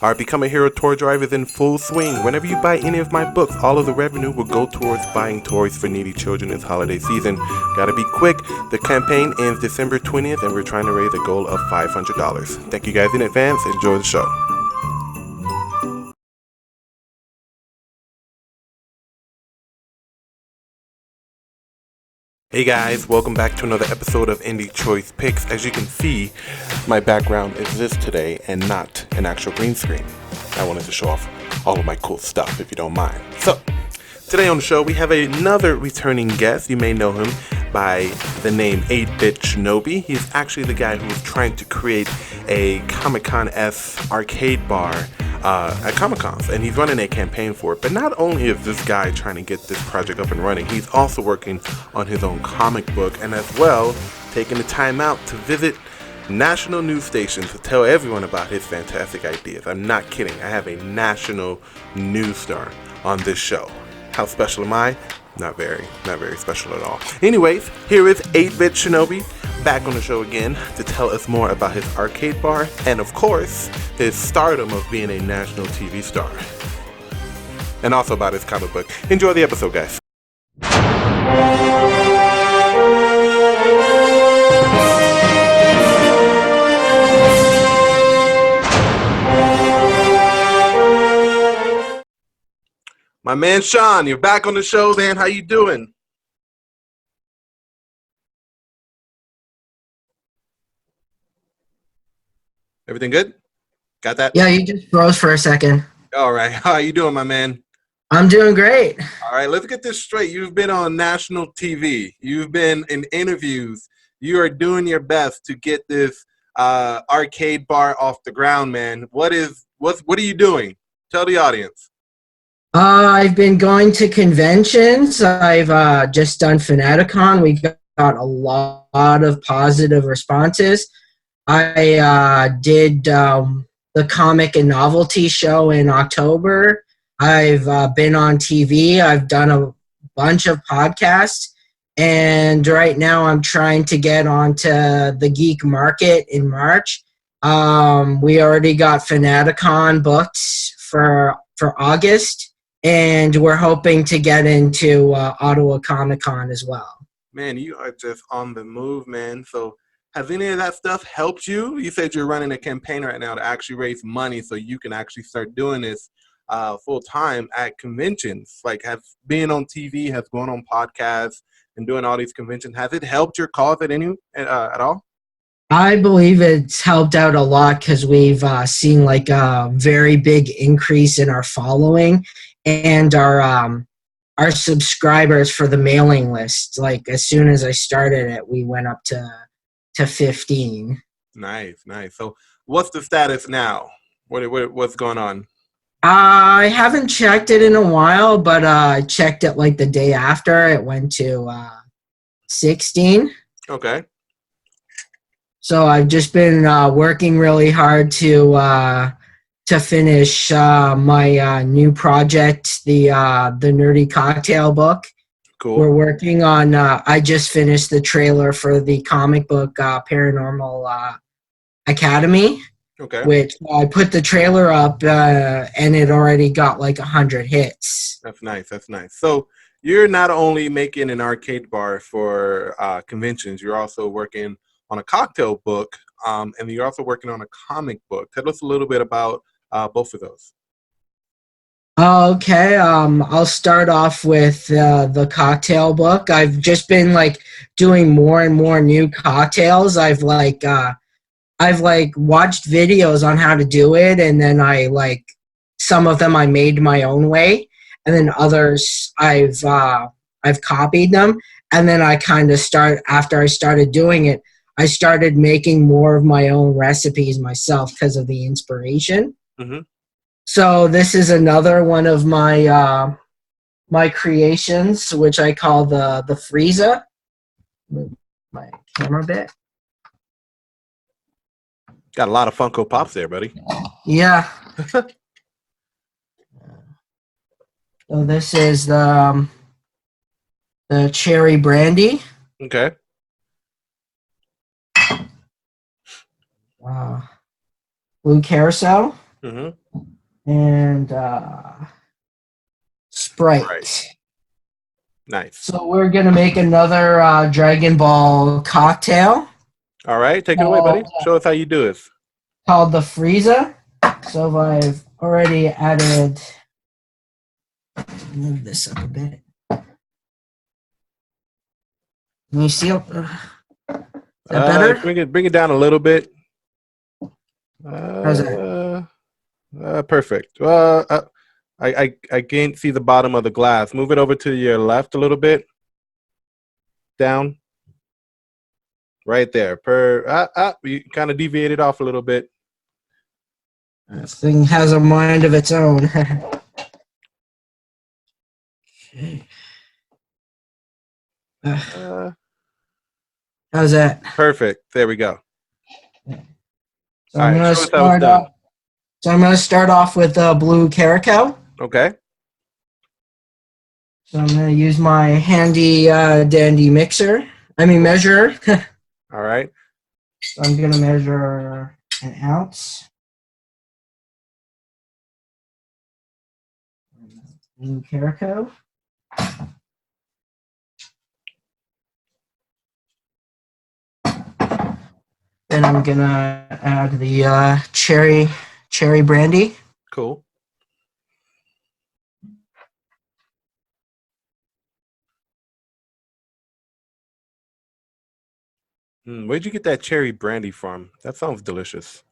Our Become a Hero toy drive is in full swing. Whenever you buy any of my books, all of the revenue will go towards buying toys for needy children this holiday season. Gotta be quick. The campaign ends December 20th, and we're trying to raise a goal of $500. Thank you guys in advance. Enjoy the show. Hey guys, welcome back to another episode of Indie Choice Picks. As you can see, my background is this today and not an actual green screen. I wanted to show off all of my cool stuff, if you don't mind. So, today on the show, we have another returning guest. You may know him by the name 8BitShinobi. He's actually the guy who was trying to create a Comic-Con-esque arcade bar at Comic-Cons, and he's running a campaign for it. But not only is this guy trying to get this project up and running, he's also working on his own comic book, and as well taking the time out to visit national news stations to tell everyone about his fantastic ideas. I'm not kidding. I have a national news star on this show. How special am I? Not very special at all. Anyways, here is 8BitShinobi back on the show again to tell us more about his arcade bar and, of course, his stardom of being a national TV star. And also about his comic book. Enjoy the episode, guys. My man Sean, you're back on the show, man. How you doing? Everything good? Got that? Yeah, you just froze for a second. All right. How you doing, my man? I'm doing great. All right, let's get this straight. You've been on national TV. You've been in interviews. You are doing your best to get this arcade bar off the ground, man. What are you doing? Tell the audience. I've been going to conventions. I've just done Fanaticon. We got a lot of positive responses. I did the comic and novelty show in October. I've been on TV. I've done a bunch of podcasts. And right now I'm trying to get onto the geek market in March. We already got Fanaticon booked for August. And we're hoping to get into Ottawa Comic Con as well. Man, you are just on the move, man. So has any of that stuff helped you? You said you're running a campaign right now to actually raise money so you can actually start doing this full time at conventions. Like, being on TV, has going on podcasts and doing all these conventions, has it helped your cause at all? I believe it's helped out a lot because we've seen like a very big increase in our following and our subscribers for the mailing list. Like, as soon as I started it, we went up to 15. Nice. So what's the status now? What's going on? I haven't checked it in a while, but I checked it like the day after. It went to 16. Okay. So I've just been working really hard to finish my new project, the Nerdy Cocktail book. Cool. We're working on. I just finished the trailer for the comic book Paranormal Academy. Okay. Which I put the trailer up and it already got like 100 hits. That's nice. So you're not only making an arcade bar for conventions, you're also working on a cocktail book, and you're also working on a comic book. Tell us a little bit about both of those. Okay, I'll start off with the cocktail book. I've just been like doing more and more new cocktails. I've watched videos on how to do it, and then some of them I made my own way, and then others I've copied them, and then after I started doing it, I started making more of my own recipes myself because of the inspiration. Mm-hmm. So this is another one of my my creations, which I call the Frieza. Move my camera bit. Got a lot of Funko Pops there, buddy. Yeah. So this is the cherry brandy. Okay. Blue carousel. Mm-hmm. and Right. Sprite. Nice. So we're gonna make another Dragon Ball cocktail All right, take it away, buddy. called, Show us how you do this. called the Frieza. So I've already added. Move this up a bit. Can you see? Is that better? Bring it down a little bit. How's that? Perfect. I can't see the bottom of the glass. Move it over to your left a little bit. Down. Right there. You kind of deviated off a little bit. This thing has a mind of its own. Okay. How's that? Perfect. There we go. So All I'm right, gonna show us how it's start done. off. So I'm gonna start off with blue caracal. Okay. So I'm gonna use my handy dandy mixer. I mean measure. All right. So I'm gonna measure an ounce. Blue caracal. Then I'm gonna add the cherry brandy. Cool. Where'd you get that cherry brandy from? That sounds delicious.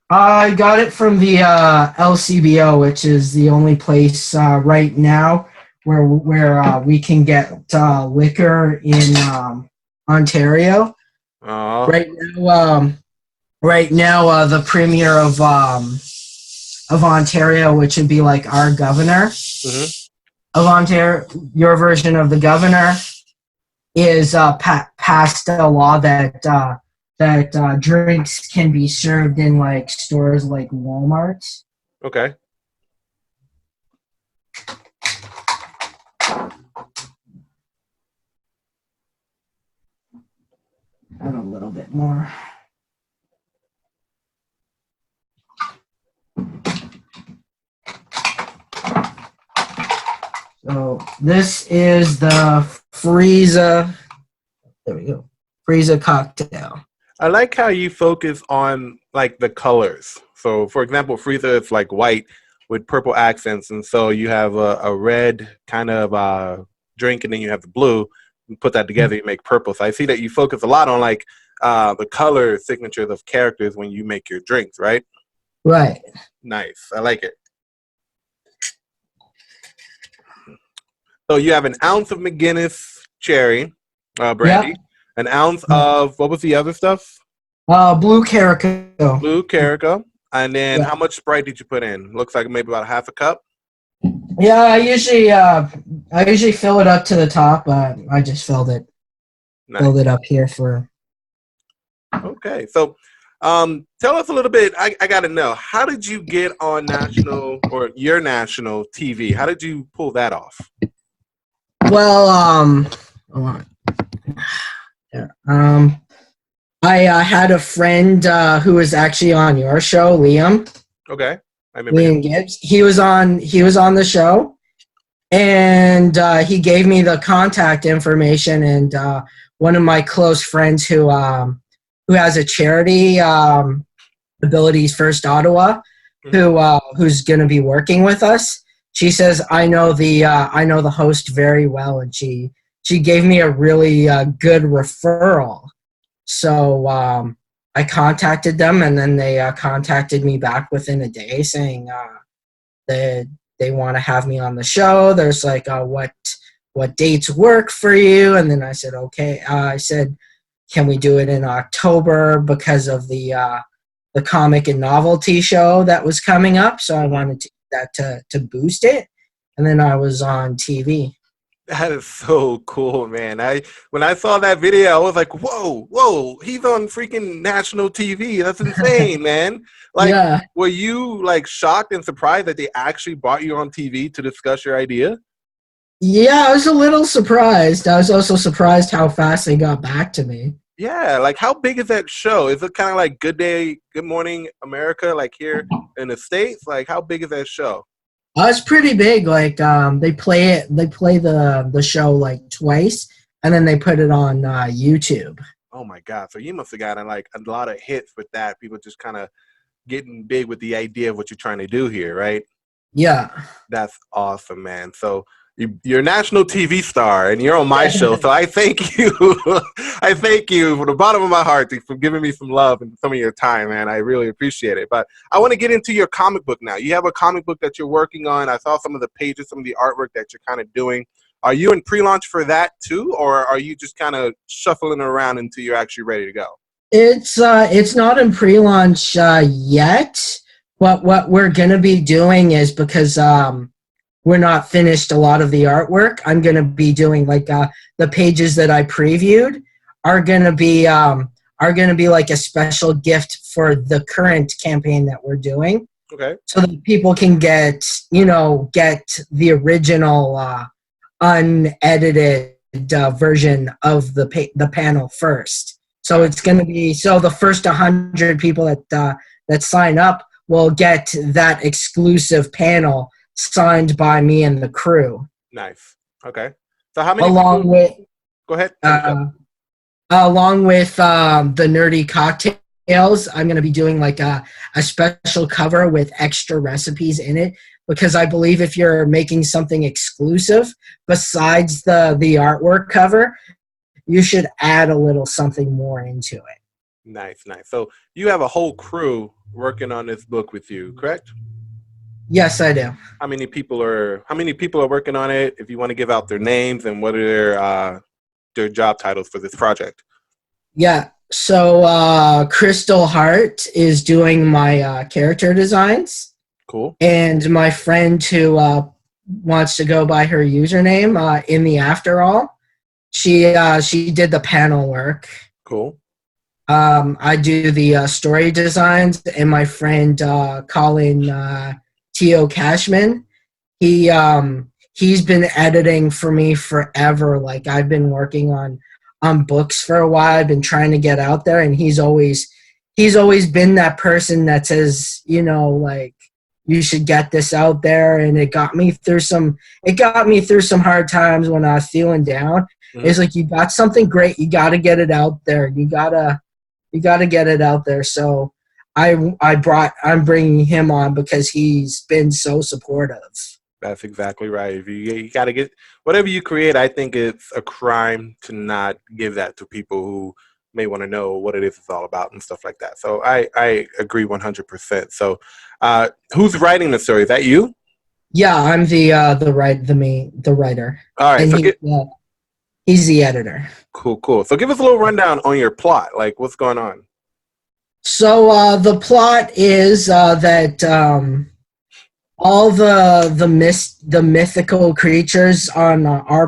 I got it from the LCBO, which is the only place right now where we can get liquor in Ontario. Oh. Right now, the premier of Ontario, which would be like our governor Mm-hmm. of Ontario, your version of the governor, is passed a law that drinks can be served in like stores like Walmart. Okay. And a little bit more. So this is the Frieza. There we go. Frieza cocktail. I like how you focus on like the colors. So, for example, Frieza is like white with purple accents, and so you have a red kind of drink, and then you have the blue. You put that together, you make purple. So I see that you focus a lot on like the color signatures of characters when you make your drinks, right? Right. Nice. I like it. So you have an ounce of McGinnis cherry brandy, Yep. an ounce of what was the other stuff? Blue caracal. Blue Carico. And then Yeah. how much Sprite did you put in? Looks like maybe about half a cup. Yeah, I usually fill it up to the top. I just filled it Nice. up here for. Okay. So tell us a little bit. I got to know, how did you get on national or your national TV? How did you pull that off? Well, hold on. Yeah. I had a friend who was actually on your show, Liam. Okay. I remember him. Liam Gibbs. He was on the show, and he gave me the contact information. And one of my close friends who has a charity, Abilities First Ottawa, who's going to be working with us. She says I know the host very well, and she gave me a really good referral. So I contacted them, and then they contacted me back within a day saying they want to have me on the show. There's like what dates work for you, and then I said okay. I said, can we do it in October because of the comic and novelty show that was coming up? So I wanted to boost it, and then I was on TV. That is so cool, man. When I saw that video, I was like, whoa, he's on freaking national TV. That's insane, man. Like, Yeah. were you like shocked and surprised that they actually brought you on TV to discuss your idea? Yeah, I was a little surprised. I was also surprised how fast they got back to me. Yeah, like how big is that show? Is it kind of like Good Day, Good Morning America, like here in the States? Like how big is that show? It's pretty big. Like they play the show like twice, and then they put it on YouTube. Oh my God. So you must have gotten like a lot of hits with that. People just kind of getting big with the idea of what you're trying to do here, right? Yeah. That's awesome, man. So you're a national TV star, and you're on my show. So I thank you. I thank you from the bottom of my heart for giving me some love and some of your time, man. I really appreciate it. But I want to get into your comic book now. You have a comic book that you're working on. I saw some of the pages, some of the artwork that you're kind of doing. Are you in pre-launch for that too, or are you just kind of shuffling around until you're actually ready to go? It's not in pre-launch yet. What we're gonna be doing is because we're not finished a lot of the artwork. I'm gonna be doing like the pages that I previewed are gonna be like a special gift for the current campaign that we're doing, Okay. so that people can get the original unedited version of the panel first. So it's going to be the first 100 people that sign up will get that exclusive panel signed by me and the crew, Nice. Okay. So how many along people? with Go ahead. Finish up. uh, the nerdy cocktails. I'm going to be doing like a special cover with extra recipes in it, because I believe if you're making something exclusive besides the artwork cover, you should add a little something more into it. Nice, nice. So you have a whole crew working on this book with you, correct? Yes, I do. How many people are working on it? If you want to give out their names and what are their job titles for this project. Yeah. So Crystal Hart is doing my character designs, Cool, and my friend who wants to go by her username in the After All, she did the panel work. cool. I do the story designs, and my friend Colin Tio Cashman, he's been editing for me forever. Like I've been working on books for a while. I've been trying to get out there, and he's always been that person that says, like, you should get this out there. And it got me through some hard times when I was feeling down. Mhm. It's like, you got something great, you got to get it out there. You gotta get it out there. So I'm bringing him on because he's been so supportive. That's exactly right. If you got to get whatever you create, I think it's a crime to not give that to people who may want to know what it is it's all about and stuff like that. So I agree 100%. So who's writing the story? Is that you? Yeah, I'm the writer, All right. and So get he's the editor. cool, cool. So give us a little rundown on your plot. Like what's going on? So the plot is that all the mythical creatures on our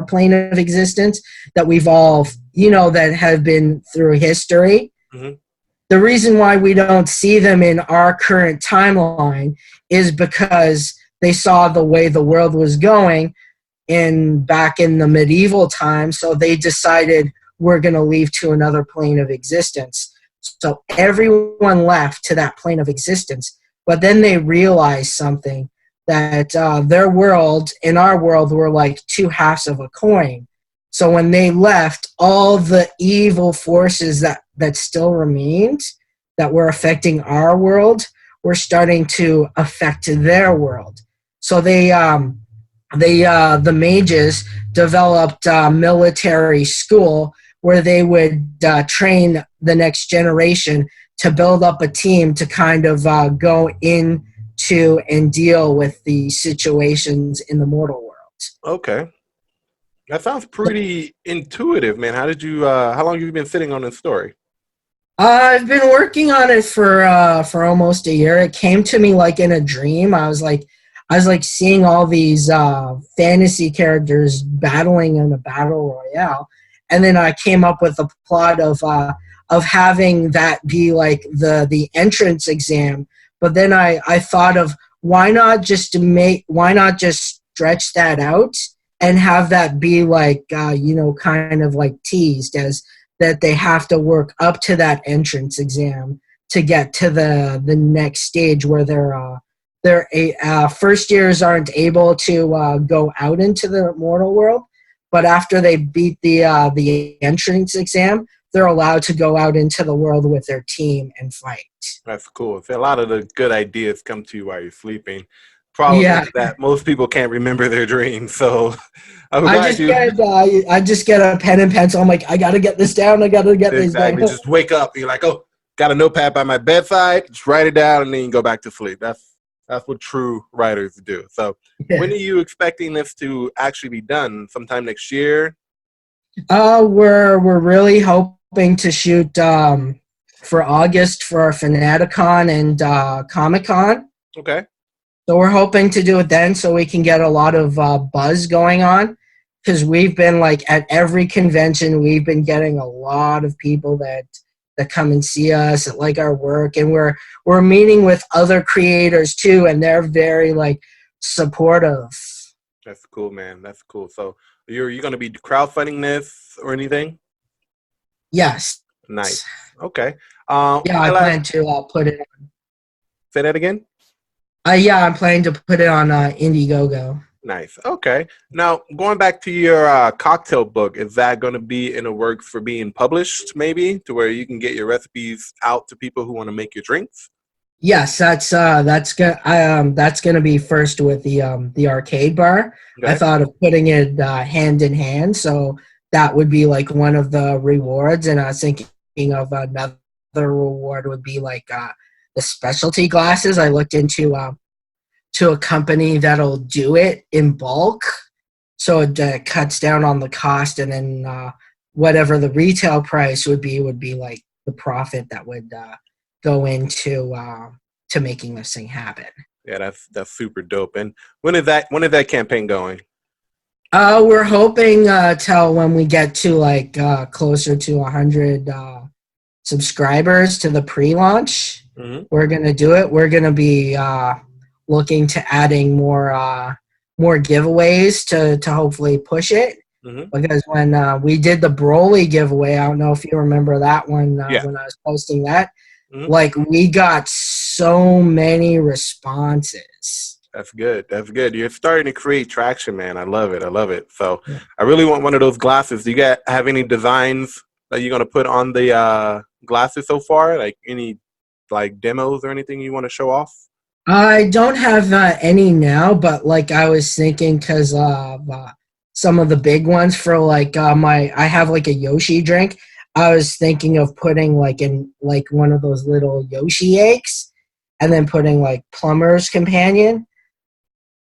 plane of existence that we've all that have been through history. Hmm. The reason why we don't see them in our current timeline is because they saw the way the world was going back in the medieval times, so they decided we're going to leave to another plane of existence. So everyone left to that plane of existence, but then they realized something, that their world and our world were like two halves of a coin. So when they left, all the evil forces that still remained, that were affecting our world, were starting to affect their world. So the mages developed a military school where they would train the next generation to build up a team to kind of go into and deal with the situations in the mortal world. Okay. That sounds pretty intuitive, man. How long have you been sitting on this story? I've been working on it for almost a year. It came to me like in a dream. I was like seeing all these fantasy characters battling in a battle royale, and then I came up with a plot of having that be like the entrance exam. But then I thought of, why not just stretch that out and have that be like kind of like teased as that they have to work up to that entrance exam to get to the next stage where first years aren't able to go out into the mortal world, but after they beat the entrance exam, they're allowed to go out into the world with their team and fight. That's cool. So a lot of the good ideas come to you while you're sleeping. Problem Yeah, is that most people can't remember their dreams. So I'm I glad just you get I just get a pen and pencil. I'm like, I gotta get this down. I gotta get this down. exactly just wake up. You're like, oh, got a notepad by my bedside. Just write it down, and then you go back to sleep. That's what true writers do. So when Yeah. are you expecting this to actually be done? Sometime next year? We're really hoping to shoot for August for our Fanaticon and Comic Con. Okay. So we're hoping to do it then, so we can get a lot of buzz going on. Because we've been like at every convention, we've been getting a lot of people that come and see us, that like our work, and we're meeting with other creators too, and they're very like supportive. That's cool, man. That's cool. So you going to be crowdfunding this or anything? Yes. Nice. Okay. Yeah, My I last. plan to put it. Say that again. Yeah, I'm planning to put it on Indiegogo. Nice. Okay. Now, going back to your cocktail book, is that going to be in the works for being published, maybe, to where you can get your recipes out to people who want to make your drinks? Yes, that's gonna be first with the arcade bar. I Okay. thought of putting it hand in hand, so that would be like one of the rewards. And I was thinking of another reward would be like the specialty glasses. I looked into to a company that'll do it in bulk, so it cuts down on the cost, and then whatever the retail price would be like the profit that would go into to making this thing happen. Yeah, that's super dope. And when is that campaign going? We're hoping till when we get to like closer to 100 subscribers to the pre-launch, Hmm. we're gonna do it. We're gonna be looking to adding more giveaways to hopefully push it. Hmm. Because when we did the Broly giveaway, I don't know if you remember that one Yeah. when I was posting that. Hmm. Like we got so many responses. That's good. That's good. You're starting to create traction, man. I love it. I love it. So I really want one of those glasses. Do you have any designs that you're gonna put on the glasses so far? Like any like demos or anything you want to show off? I don't have any now, but like I was thinking, because some of the big ones for like I have like a Yoshi drink. I was thinking of putting like in like one of those little Yoshi eggs, and then putting like plumber's companion,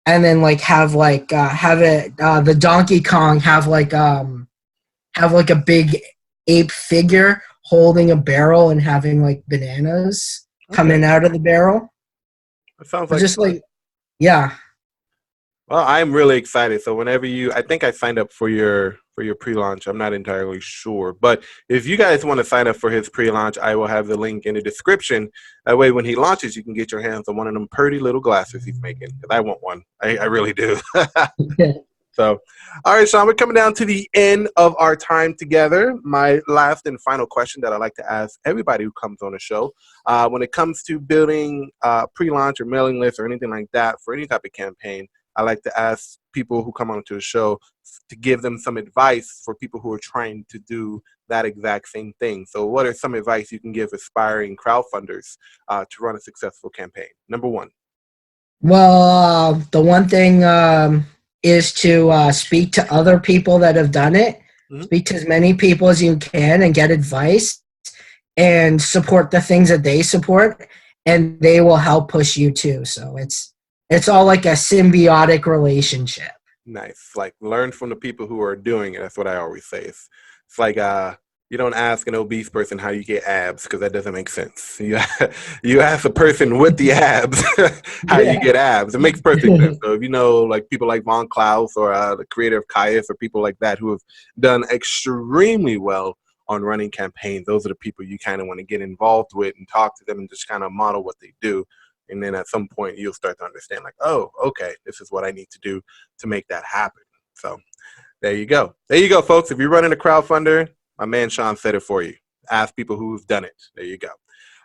and then like have it the Donkey Kong have like a big ape figure holding a barrel and having like bananas Okay. coming out of the barrel. That sounds But like just fun. like, yeah. Well, I'm really excited. So whenever I think I signed up for your pre-launch. I'm not entirely sure, but if you guys want to sign up for his pre-launch, I will have the link in the description. That way, when he launches, you can get your hands on one of them pretty little glasses he's making. Because I want one. I really do. So, all right, Sean, we're coming down to the end of our time together. My last and final question that I like to ask everybody who comes on the show, when it comes to building pre-launch or mailing lists or anything like that for any type of campaign, I like to ask people who come onto the show to give them some advice for people who are trying to do that exact same thing. So, what are some advice you can give aspiring crowdfunders to run a successful campaign? Number one. Well, the one thing is to speak to other people that have done it. Mm-hmm. Speak to as many people as you can and get advice, and support the things that they support, and they will help push you too. So it's all like a symbiotic relationship. Nice. Like learn from the people who are doing it. That's what I always say. It's like you don't ask an obese person how you get abs because that doesn't make sense. You ask a person with the abs how you Yeah. get abs. It makes perfect sense. So if you know like people like Von Klaus or the creator of Caius or people like that who have done extremely well on running campaigns, those are the people you kind of want to get involved with and talk to them and just kind of model what they do. And then at some point you'll start to understand like, oh, okay, this is what I need to do to make that happen. So there you go. There you go, folks. If you're running a crowdfunder, My man Sean said it for you. Ask people who've done it. There you go.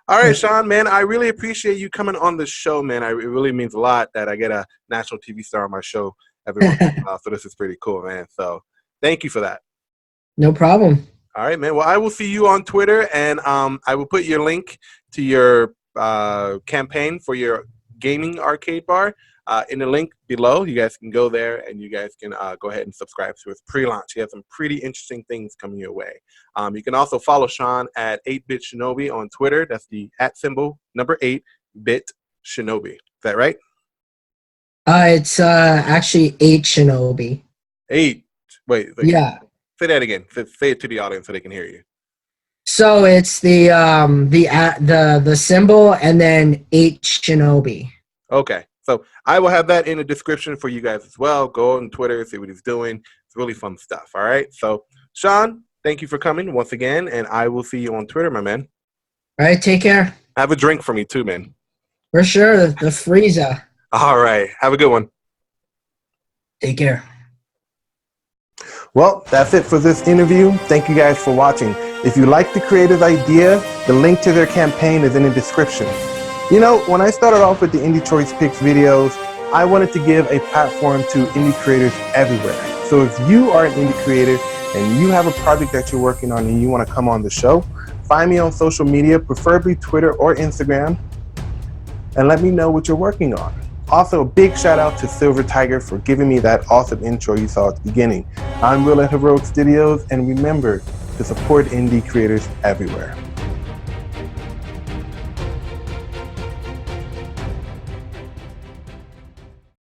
All right, Sean, man, I really appreciate you coming on the show, man. It really means a lot that I get a national TV star on my show every once in a while. So this is pretty cool, man. So thank you for that. No problem. All right, man. Well, I will see you on Twitter, and I will put your link to your campaign for your gaming arcade bar in the link below. You guys can go there, and you guys can go ahead and subscribe to his pre-launch. He has some pretty interesting things coming your way. You can also follow Sean at 8BitShinobi on Twitter. That's the @ number 8BitShinobi. Is that right? It's actually 8Shinobi. 8. Wait. Yeah. Say that again. Say it to the audience so they can hear you. So it's the symbol and then 8Shinobi. Okay. So I will have that in the description for you guys as well. Go on Twitter, see what he's doing. It's really fun stuff. All right. So Sean, thank you for coming once again, and I will see you on Twitter, my man. All right. Take care. Have a drink for me too, man. For sure. The Frieza. All right. Have a good one. Take care. Well, that's it for this interview. Thank you guys for watching. If you like the creative idea, the link to their campaign is in the description. You know, when I started off with the Indie Choice Picks videos, I wanted to give a platform to indie creators everywhere. So if you are an indie creator and you have a project that you're working on and you want to come on the show, find me on social media, preferably Twitter or Instagram, and let me know what you're working on. Also, a big shout out to Silver Tiger for giving me that awesome intro you saw at the beginning. I'm Will at Heroic Studios, and remember to support indie creators everywhere.